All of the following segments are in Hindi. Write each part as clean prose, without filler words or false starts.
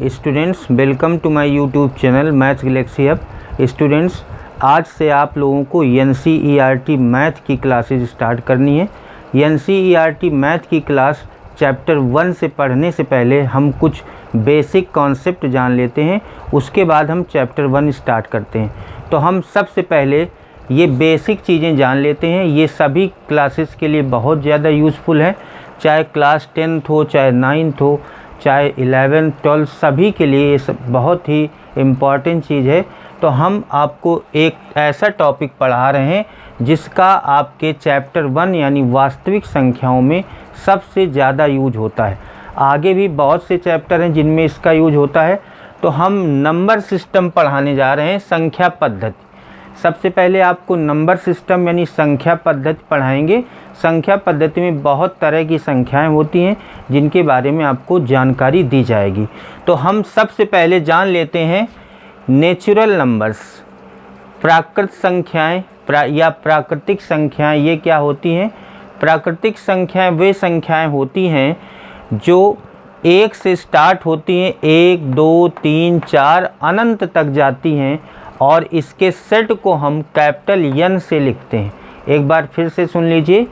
Students, welcome to my YouTube channel maths galaxy hub. Students, आज से आप लोगों को NCERT मैथ की क्लासेस स्टार्ट करनी है। NCERT मैथ की क्लास चैप्टर 1 से पढ़ने से पहले हम कुछ बेसिक कॉन्सेप्ट जान लेते हैं, उसके बाद हम चैप्टर 1 स्टार्ट करते हैं। तो हम सबसे पहले ये बेसिक चीज़ें जान लेते हैं। ये सभी क्लासेस के लिए बहुत ज़्यादा यूज़फुल है, चाहे क्लास 10th हो, चाहे 9th हो, चाहे 11th 12th, सभी के लिए ये सब बहुत ही इम्पॉर्टेंट चीज़ है। तो हम आपको एक ऐसा टॉपिक पढ़ा रहे हैं जिसका आपके चैप्टर 1 यानी वास्तविक संख्याओं में सबसे ज़्यादा यूज होता है। आगे भी बहुत से चैप्टर हैं जिनमें इसका यूज होता है। तो हम नंबर सिस्टम पढ़ाने जा रहे हैं, संख्या पद्धति। सबसे पहले आपको नंबर सिस्टम यानी संख्या पद्धति पढ़ाएंगे। संख्या पद्धति में बहुत तरह की संख्याएं होती हैं जिनके बारे में आपको जानकारी दी जाएगी। तो हम सबसे पहले जान लेते हैं नेचुरल नंबर्स, प्राकृत संख्याएं या प्राकृतिक संख्याएं। ये क्या होती हैं? प्राकृतिक संख्याएं वे संख्याएं होती हैं जो 1 से स्टार्ट होती हैं, 1 2 3 4 अनंत तक जाती हैं, और इसके सेट को हम कैपिटल N से लिखते हैं। एक बार फिर से सुन लीजिए,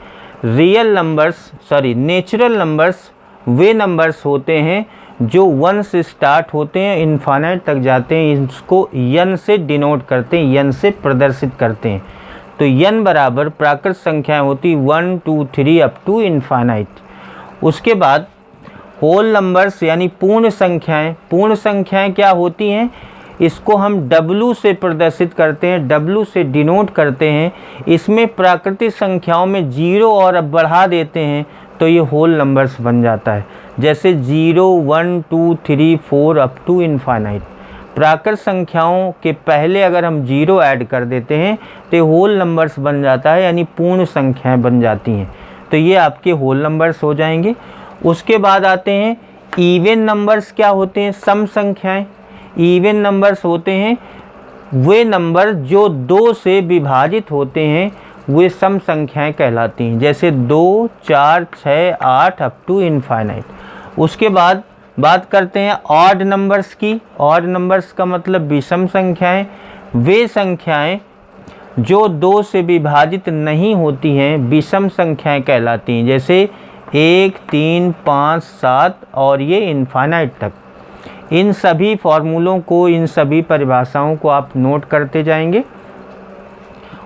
नेचुरल नंबर्स वे नंबर्स होते हैं जो 1 से स्टार्ट होते हैं, इनफाइनाइट तक जाते हैं। इसको N से डिनोट करते हैं, N से प्रदर्शित करते हैं। तो N बराबर प्राकृत संख्याएं होती 1 2 3 अप टू इनफाइनाइट। उसके बाद होल नंबर्स यानी पूर्ण संख्याएं। पूर्ण संख्याएं क्या होती हैं? इसको हम W से प्रदर्शित करते हैं, W से डिनोट करते हैं। इसमें प्राकृतिक संख्याओं में 0 और अब बढ़ा देते हैं तो ये होल नंबर्स बन जाता है। जैसे 0 1 2 3 4 अप टू इनफाइनाइट। प्राकृत संख्याओं के पहले अगर हम 0 ऐड कर देते हैं तो ये होल नंबर्स बन जाता है, यानी पूर्ण संख्याएं बन जाती हैं। तो ये आपके होल नंबर्स हो जाएंगे। उसके बाद आते हैं इवन नंबर्स। क्या होते हैं? सम संख्याएं। इवन नंबर्स होते हैं वे नंबर जो 2 से विभाजित होते हैं, वे सम संख्याएं कहलाती हैं। जैसे 2 4 6 8 अप टू इनफाइनाइट। उसके बाद बात करते हैं ऑड नंबर्स की। ऑड नंबर्स का मतलब विषम संख्याएं। वे संख्याएं जो 2 से विभाजित नहीं होती हैं, विषम संख्याएं कहलाती हैं। जैसे 1 3 5 7 और ये इनफाइनाइट तक। इन सभी फॉर्मूलों को, इन सभी परिभाषाओं को आप नोट करते जाएंगे।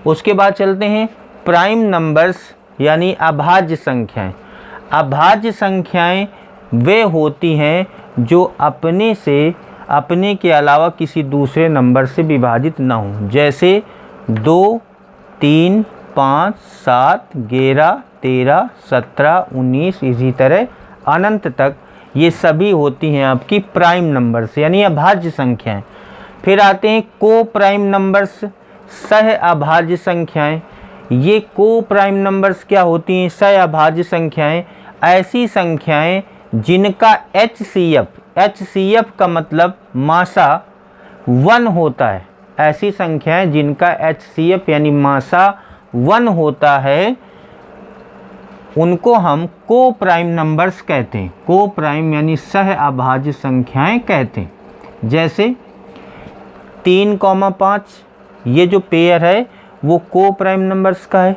उसके बाद चलते हैं प्राइम नंबर्स यानी अभाज्य संख्याएं। अभाज्य संख्याएं वे होती हैं जो अपने के अलावा किसी दूसरे नंबर से विभाजित ना हो। जैसे 2 3 5 7 11 13 17 19 इसी तरह अनंत तक, ये सभी होती हैं आपकी प्राइम नंबर्स यानी अभाज्य संख्याएं। फिर आते हैं को प्राइम नंबर्स, सह अभाज्य संख्याएं। ये को प्राइम नंबर्स क्या होती हैं? सह अभाज्य संख्याएं ऐसी संख्याएं जिनका HCF का मतलब मासा 1 होता है। ऐसी संख्याएं जिनका HCF यानी मासा 1 होता है, उनको हम को प्राइम नंबर्स कहते हैं। को प्राइम यानी सह अभाज्य संख्याएं कहते हैं। जैसे 3, 5 ये जो पेयर है वो को प्राइम नंबर्स का है।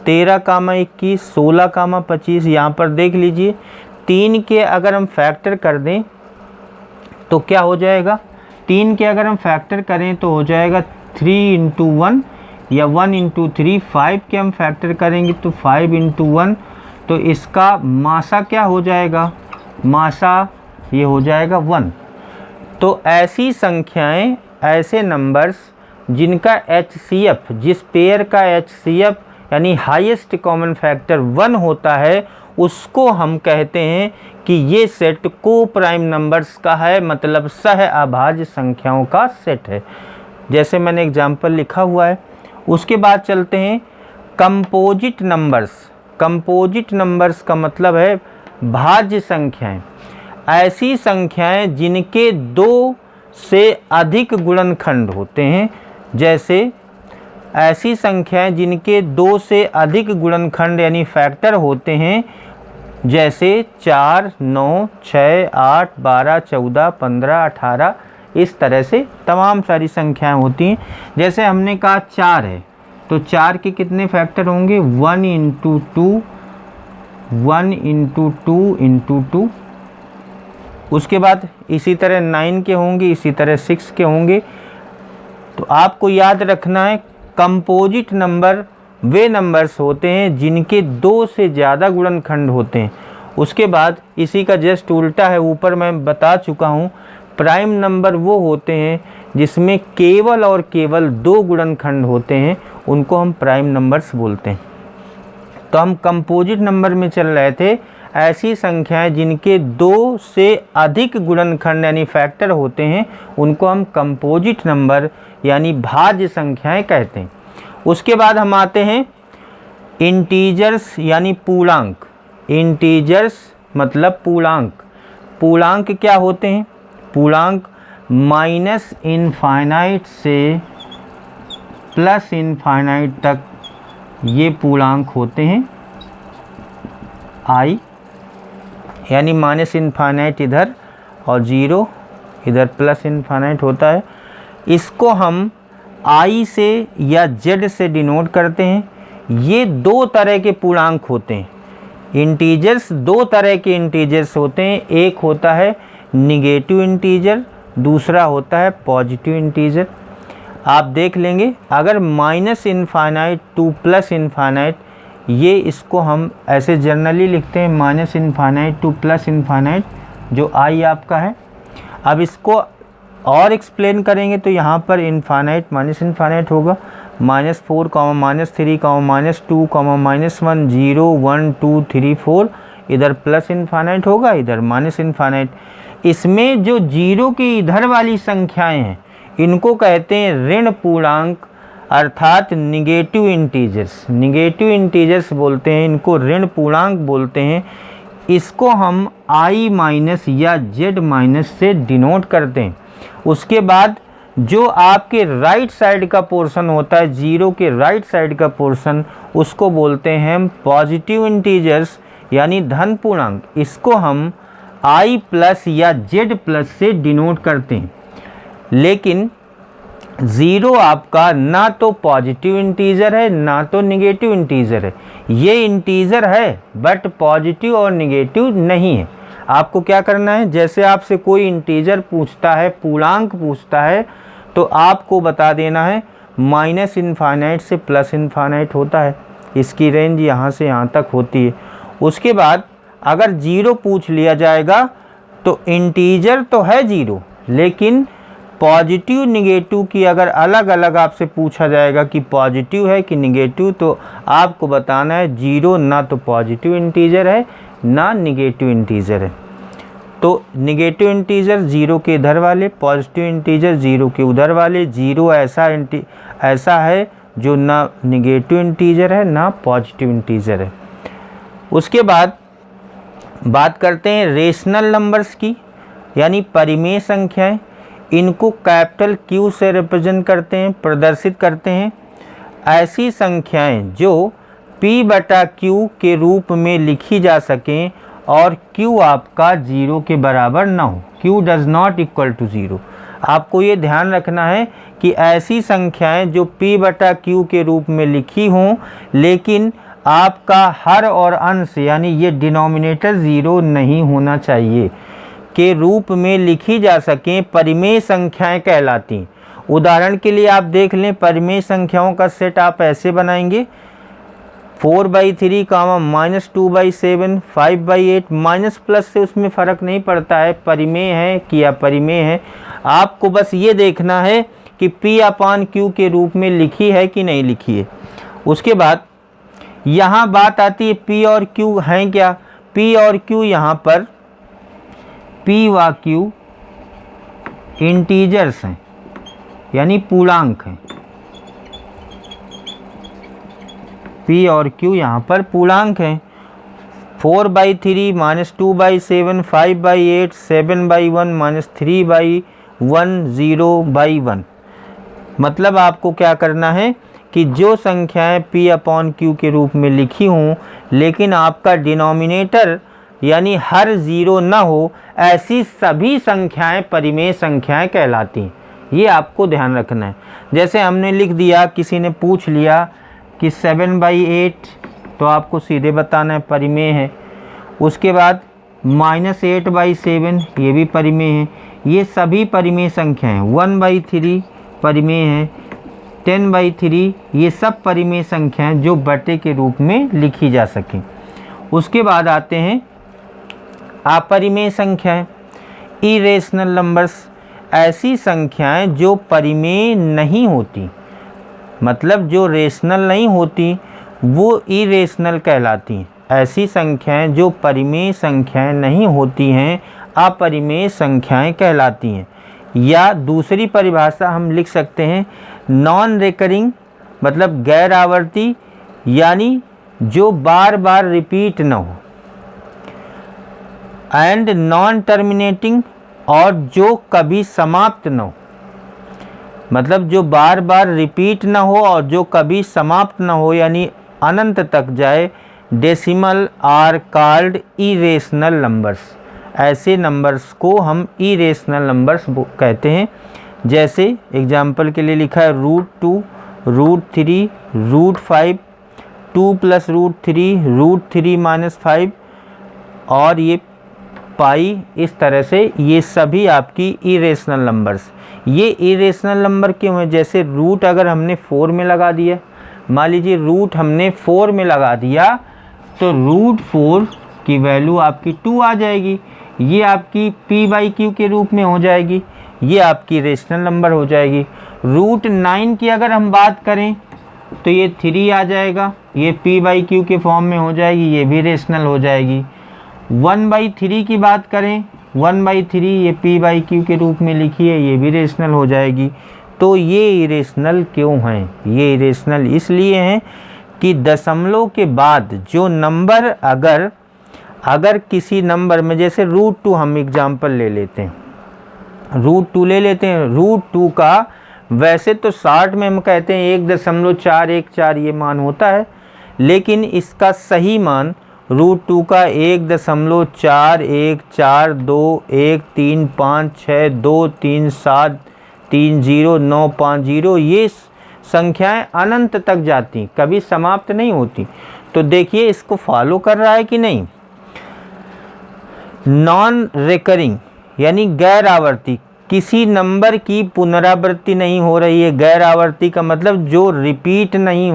13, 21 16, 25 यहाँ पर देख लीजिए। 3 के अगर हम फैक्टर कर दें तो क्या हो जाएगा? 3 के अगर हम फैक्टर करें तो हो जाएगा 3 × 1 या 1 × 3। 5 के हम फैक्टर करेंगे तो 5 × 1, तो इसका मासा क्या हो जाएगा? मासा ये हो जाएगा 1। तो ऐसी संख्याएं, ऐसे नंबर्स जिनका HCF, जिस पेयर का HCF यानी हाईएस्ट कॉमन फैक्टर 1 होता है, उसको हम कहते हैं कि ये सेट को प्राइम नंबर्स का है, मतलब सह अभाज्य संख्याओं का सेट है। जैसे मैंने एग्जाम्पल लिखा हुआ है। उसके बाद चलते हैं कंपोजिट नंबर्स। कंपोजिट नंबर्स का मतलब है भाज्य संख्याएं। ऐसी संख्याएं जिनके 2 से अधिक गुणनखंड होते हैं। जैसे ऐसी संख्याएं जिनके 2 से अधिक गुणनखंड यानी फैक्टर होते हैं, जैसे 4, 9, 6, 8, 12, 14, 15, 18, इस तरह से तमाम सारी संख्याएं होती हैं। जैसे हमने कहा 4 है तो 4 के कितने फैक्टर होंगे, 1 इंटू 2, 1 इंटू 2 इंटू 2। उसके बाद इसी तरह 9 के होंगे, इसी तरह 6 के होंगे। तो आपको याद रखना है कंपोजिट नंबर वे नंबर्स होते हैं जिनके 2 से ज़्यादा गुणनखंड होते हैं। उसके बाद इसी का जस्ट उल्टा है, ऊपर मैं बता चुका हूँ, प्राइम नंबर वो होते हैं जिसमें केवल और केवल 2 गुणनखंड होते हैं, उनको हम प्राइम नंबर्स बोलते हैं। तो हम कंपोजिट नंबर में चल रहे थे, ऐसी संख्याएं जिनके 2 से अधिक गुणनखंड यानी फैक्टर होते हैं उनको हम कंपोजिट नंबर यानी भाज्य संख्याएं कहते हैं। उसके बाद हम आते हैं इंटीजर्स यानी पूर्णांक। इंटीजर्स मतलब पूर्णांक। पूर्णांक क्या होते हैं? पूर्णांक माइनस इनफाइनाइट से प्लस इनफाइनाइट तक ये पूर्णांक होते हैं आई, यानी माइनस इनफाइनाइट इधर और 0 इधर प्लस इनफाइनाइट होता है। इसको हम आई से या जेड से डिनोट करते हैं। ये 2 तरह के पूर्णांक होते हैं। इंटीजर्स 2 तरह के इंटीजर्स होते हैं, एक होता है निगेटिव इंटीजर, दूसरा होता है पॉजिटिव इंटीजर। आप देख लेंगे अगर minus infinite two plus infinite, ये इसको हम ऐसे जनरली लिखते हैं minus infinite two plus infinite, जो आई आपका है। अब इसको और एक्सप्लेन करेंगे तो यहाँ पर इनफाइनाइट माइनस इनफाइनाइट होगा, -4, -3, -2, -1, 0, 1, 2, 3, 4, इधर प्लस इनफाइनाइट होगा, इधर माइनस इनफाइनाइट। इसमें जो 0 के इधर वाली संख्याएं हैं इनको कहते हैं ऋण पूर्णांक अर्थात निगेटिव इंटीजर्स। निगेटिव इंटीजर्स बोलते हैं इनको, ऋण पूर्णांक बोलते हैं। इसको हम आई माइनस या जेड माइनस से डिनोट करते हैं। उसके बाद जो आपके राइट साइड का पोर्शन होता है, 0 के राइट साइड का पोर्शन, उसको बोलते हैं हम पॉजिटिव इंटीजर्स यानी धन पूर्णांक। इसको हम आई प्लस या जेड प्लस से डिनोट करते हैं। लेकिन 0 आपका ना तो पॉजिटिव इंटीजर है ना तो निगेटिव इंटीजर है। ये इंटीजर है बट पॉजिटिव और निगेटिव नहीं है। आपको क्या करना है, जैसे आपसे कोई इंटीजर पूछता है, पूर्णांक पूछता है, तो आपको बता देना है माइनस इनफाइनाइट से प्लस इनफाइनाइट होता है, इसकी रेंज यहाँ से यहाँ तक होती है। उसके बाद अगर 0 पूछ लिया जाएगा तो इंटीजर तो है 0, लेकिन पॉजिटिव निगेटिव की अगर अलग अलग आपसे पूछा जाएगा कि पॉजिटिव है कि निगेटिव, तो आपको बताना है 0 ना तो पॉजिटिव इंटीजर है ना निगेटिव इंटीजर है। तो निगेटिव इंटीजर 0 के इधर वाले, पॉजिटिव इंटीजर 0 के उधर वाले। 0 ऐसा है जो ना निगेटिव इंटीजर है ना पॉजिटिव इंटीजर है। उसके बाद बात करते हैं रेशनल नंबर्स की, यानी परिमेय संख्याएं। इनको कैपिटल Q से रिप्रेजेंट करते हैं, प्रदर्शित करते हैं। ऐसी संख्याएं जो P/Q के रूप में लिखी जा सकें और Q आपका 0 के बराबर ना हो। Q does not equal to 0। आपको ये ध्यान रखना है कि ऐसी संख्याएं जो P/Q के रूप में लिखी हों लेकिन आपका हर और अंश यानी ये डिनोमिनेटर 0 नहीं होना चाहिए के रूप में लिखी जा सकें, परिमेय संख्याएं कहलाती। उदाहरण के लिए आप देख लें, परिमेय संख्याओं का सेट आप ऐसे बनाएंगे 4/3, -2/7, 5/8, माइनस प्लस से उसमें फ़र्क नहीं पड़ता है परिमेय है कि अपरिमेय है। आपको बस ये देखना है कि P/Q के रूप में लिखी है कि नहीं लिखी है। उसके बाद यहाँ बात आती है P और Q हैं क्या। P और Q यहाँ पर P व Q इंटीजर्स हैं यानी पूर्णांक हैं। P और Q यहाँ पर पूर्णांक हैं। 4/3, -2/7, 5/8, 7/1, -3/1, 0/1। मतलब आपको क्या करना है कि जो संख्याएं P/Q के रूप में लिखी हों लेकिन आपका डिनोमिनेटर यानी हर ज़ीरो न हो, ऐसी सभी संख्याएं परिमेय संख्याएं कहलाती हैं। ये आपको ध्यान रखना है। जैसे हमने लिख दिया, किसी ने पूछ लिया कि 7/8, तो आपको सीधे बताना है परिमेय है। उसके बाद -8/7, ये भी परिमेय है। ये सभी परिमेय संख्याएं। 1/3 परिमेय है। 10/3 ये सब परिमेय संख्याएं जो बटे के रूप में लिखी जा सकें। उसके बाद आते हैं अपरिमेय संख्याएं, इरेशनल नंबर्स। ऐसी संख्याएं जो परिमेय नहीं होती, मतलब जो रेशनल नहीं होती, वो इरेशनल कहलाती हैं। ऐसी संख्याएं जो परिमेय संख्याएं नहीं होती हैं, अपरिमेय संख्याएं कहलाती हैं। या दूसरी परिभाषा हम लिख सकते हैं नॉन रिकरिंग, मतलब गैर आवर्ती, यानी जो बार बार रिपीट न हो। एंड नॉन टर्मिनेटिंग, और जो कभी समाप्त न हो, मतलब जो बार बार रिपीट न हो और जो कभी समाप्त न हो, यानी अनंत तक जाए। Decimal are called irrational numbers. ऐसे नंबर्स को हम इरेशनल नंबर्स कहते हैं। जैसे एग्जाम्पल के लिए लिखा है √2, √3, √5, 2 + √3, √3 - 5, और ये पाई। इस तरह से ये सभी आपकी इरेशनल नंबर्स। ये इरेशनल नंबर क्यों है? जैसे रूट अगर हमने 4 में लगा दिया, मान लीजिए रूट हमने 4 में लगा दिया, तो √4 की वैल्यू आपकी 2 आ जाएगी। ये आपकी p/q के रूप में हो जाएगी। ये आपकी रेशनल नंबर हो जाएगी। √9 की अगर हम बात करें तो ये 3 आ जाएगा। ये p/q के फॉर्म में हो जाएगी, ये भी रेशनल हो जाएगी। 1/3 की बात करें, 1/3 ये p/q के रूप में लिखी है, ये भी रेशनल हो जाएगी। तो ये इरेशनल क्यों हैं? ये इरेशनल इसलिए हैं कि दशमलव के बाद जो नंबर अगर किसी नंबर में, जैसे √2 हम एग्जाम्पल ले लेते हैं, √2 ले लेते हैं। √2 का वैसे तो शॉर्ट में हम कहते हैं 1.414 ये मान होता है, लेकिन इसका सही मान √2 का 1.414135623730950950 ये संख्याएं अनंत तक जाती, कभी समाप्त नहीं होती। तो देखिए इसको फॉलो कर रहा है कि नहीं। नॉन रिकरिंग यानी गैर आवर्ती, किसी नंबर की पुनरावृत्ति नहीं हो रही है। गैर आवर्ती का मतलब जो रिपीट नहीं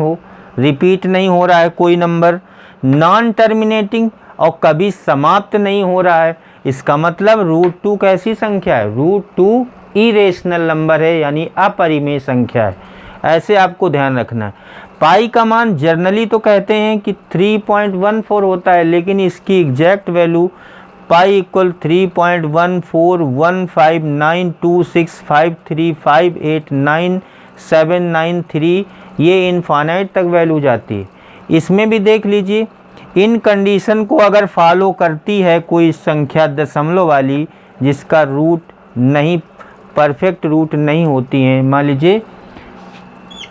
हो रहा है कोई नंबर। नॉन टर्मिनेटिंग, और कभी समाप्त नहीं हो रहा है। इसका मतलब √2 कैसी संख्या है? √2 इरेशनल नंबर है, यानी अपरिमेय संख्या है। ऐसे आपको ध्यान रखना है। पाई का मान जर्नली तो कहते हैं कि 3.14 होता है, लेकिन इसकी एग्जैक्ट वैल्यू पाई = 3.1415926535899793, ये इनफाइनाइट तक वैल्यू जाती है। इसमें भी देख लीजिए, इन कंडीशन को अगर फॉलो करती है कोई संख्या दशमलव वाली, जिसका रूट नहीं, परफेक्ट रूट नहीं होती है। मान लीजिए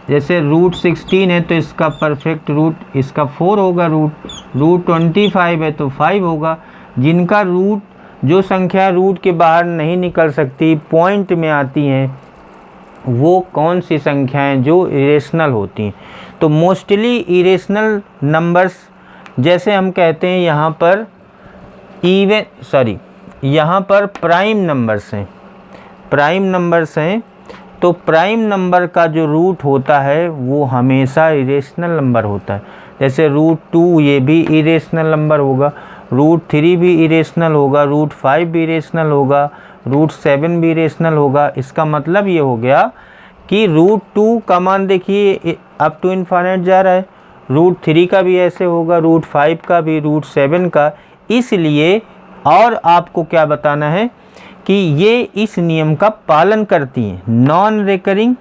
जैसे √16 है तो इसका परफेक्ट रूट इसका 4 होगा। √25 है तो 5 होगा। जिनका रूट, जो संख्या रूट के बाहर नहीं निकल सकती, पॉइंट में आती हैं, वो कौन सी संख्याएं जो इरेशनल होती हैं। तो मोस्टली इरेशनल नंबर्स, जैसे हम कहते हैं यहाँ पर यहाँ पर प्राइम नंबर्स हैं। तो प्राइम नंबर का जो रूट होता है वो हमेशा इरेशनल नंबर होता है। जैसे √2 ये भी इरेशनल नंबर होगा, √3 भी इरेशनल होगा, √5 भी इरेशनल होगा, √7 भी इरेशनल होगा। इसका मतलब ये हो गया कि √2 का मान देखिए अप टू इनफाइनाइट जा रहा है, √3 का भी ऐसे होगा, √5 का भी, √7 का। इसलिए और आपको क्या बताना है कि ये इस नियम का पालन करती हैं, non recurring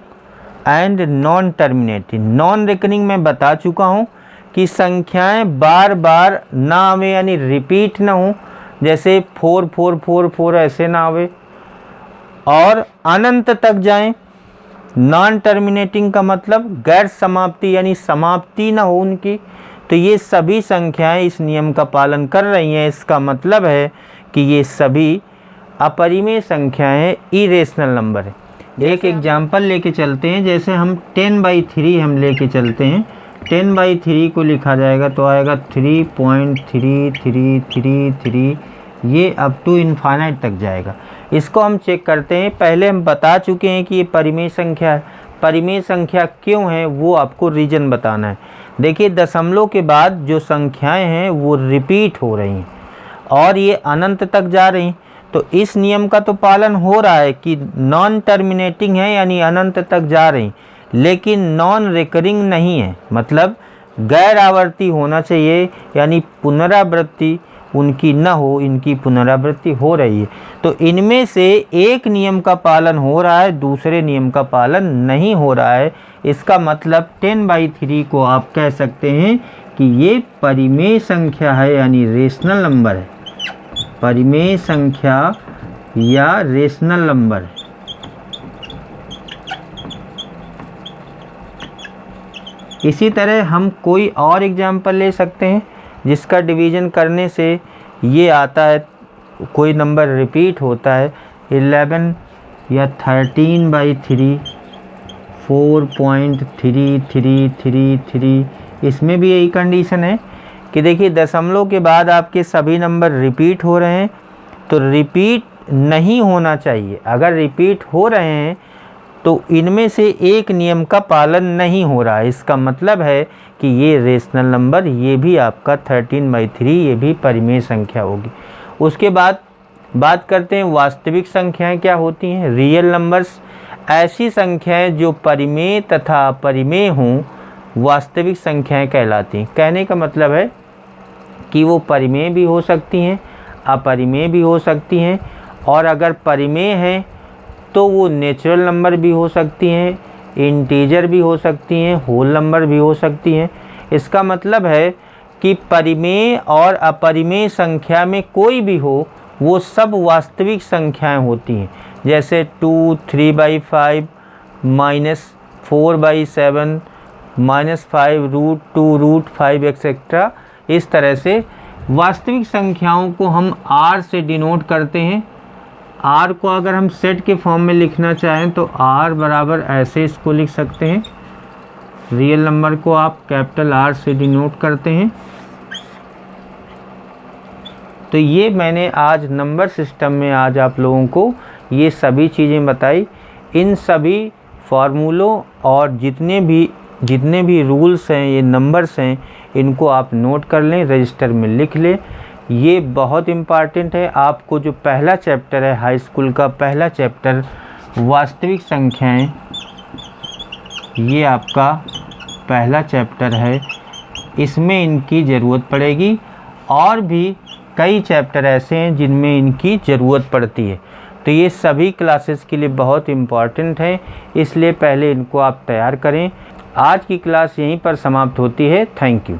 and non terminating. Non recurring मैं बता चुका हूँ कि संख्याएं बार बार ना आवे, यानी रिपीट ना हो, जैसे 4444 ऐसे ना आवे, और अनंत तक जाएं। नॉन टर्मिनेटिंग का मतलब गैर समाप्ति, यानी समाप्ति ना हो उनकी। तो ये सभी संख्याएं इस नियम का पालन कर रही हैं। इसका मतलब है कि ये सभी अपरिमेय संख्याएं इरेशनल नंबर है। एक एग्जाम्पल लेके चलते हैं, जैसे हम 10/3 हम लेके चलते हैं। 10/3 को लिखा जाएगा तो आएगा 3.3333, ये अप टू इनफाइनाइट तक जाएगा। इसको हम चेक करते हैं। पहले हम बता चुके हैं कि ये परिमेय संख्या है। परिमेय संख्या क्यों है वो आपको रीजन बताना है। देखिए, दशमलव के बाद जो संख्याएं हैं वो रिपीट हो रही हैं और ये अनंत तक जा रही हैं। तो इस नियम का तो पालन हो रहा है कि नॉन टर्मिनेटिंग है, यानी अनंत तक जा रही, लेकिन नॉन रिकरिंग नहीं है, मतलब गैर आवर्ती होना चाहिए, यानी पुनरावृत्ति उनकी न हो, इनकी पुनरावृत्ति हो रही है। तो इनमें से एक नियम का पालन हो रहा है, दूसरे नियम का पालन नहीं हो रहा है। इसका मतलब 10/3 को आप कह सकते हैं कि ये परिमेय संख्या है, यानी रेशनल नंबर है। परिमेय संख्या या रेशनल नंबर है। इसी तरह हम कोई और एग्जाम्पल ले सकते हैं जिसका डिवीज़न करने से ये आता है, कोई नंबर रिपीट होता है 11 या 13/3, 4.3333। इसमें भी यही कंडीशन है कि देखिए, दशमलव के बाद आपके सभी नंबर रिपीट हो रहे हैं, तो रिपीट नहीं होना चाहिए। अगर रिपीट हो रहे हैं तो इनमें से एक नियम का पालन नहीं हो रहा है। इसका मतलब है कि ये रेशनल नंबर, ये भी आपका 13/3, ये भी परिमेय संख्या होगी। उसके बाद बात करते हैं वास्तविक संख्याएं क्या होती हैं। रियल नंबर्स, ऐसी संख्याएं जो परिमेय तथा अपरिमेय हों, वास्तविक संख्याएं कहलाती हैं। कहने का मतलब है कि वो परिमेय भी हो सकती हैं, अपरिमेय भी हो सकती हैं, और अगर परिमेय हैं तो वो नेचुरल नंबर भी हो सकती हैं, इंटीजर भी हो सकती हैं, होल नंबर भी हो सकती हैं। इसका मतलब है कि परिमेय और अपरिमेय संख्या में कोई भी हो, वो सब वास्तविक संख्याएं होती हैं। जैसे 2, 3/5, -4/7, -5 √2 √5 एक्सेट्रा। इस तरह से वास्तविक संख्याओं को हम r से डिनोट करते हैं। r को अगर हम सेट के फॉर्म में लिखना चाहें तो r बराबर ऐसे इसको लिख सकते हैं। रियल नंबर को आप कैपिटल R से डिनोट करते हैं। तो ये मैंने आज नंबर सिस्टम में आज आप लोगों को ये सभी चीज़ें बताई। इन सभी फार्मूलों और जितने भी रूल्स हैं, ये नंबर्स हैं, इनको आप नोट कर लें, रजिस्टर में लिख लें। ये बहुत इम्पॉर्टेंट है। आपको जो पहला चैप्टर है हाई स्कूल का, पहला चैप्टर वास्तविक संख्याएं, ये आपका पहला चैप्टर है, इसमें इनकी ज़रूरत पड़ेगी। और भी कई चैप्टर ऐसे हैं जिनमें इनकी ज़रूरत पड़ती है। तो ये सभी क्लासेस के लिए बहुत इम्पॉर्टेंट है, इसलिए पहले इनको आप तैयार करें। आज की क्लास यहीं पर समाप्त होती है। Thank you.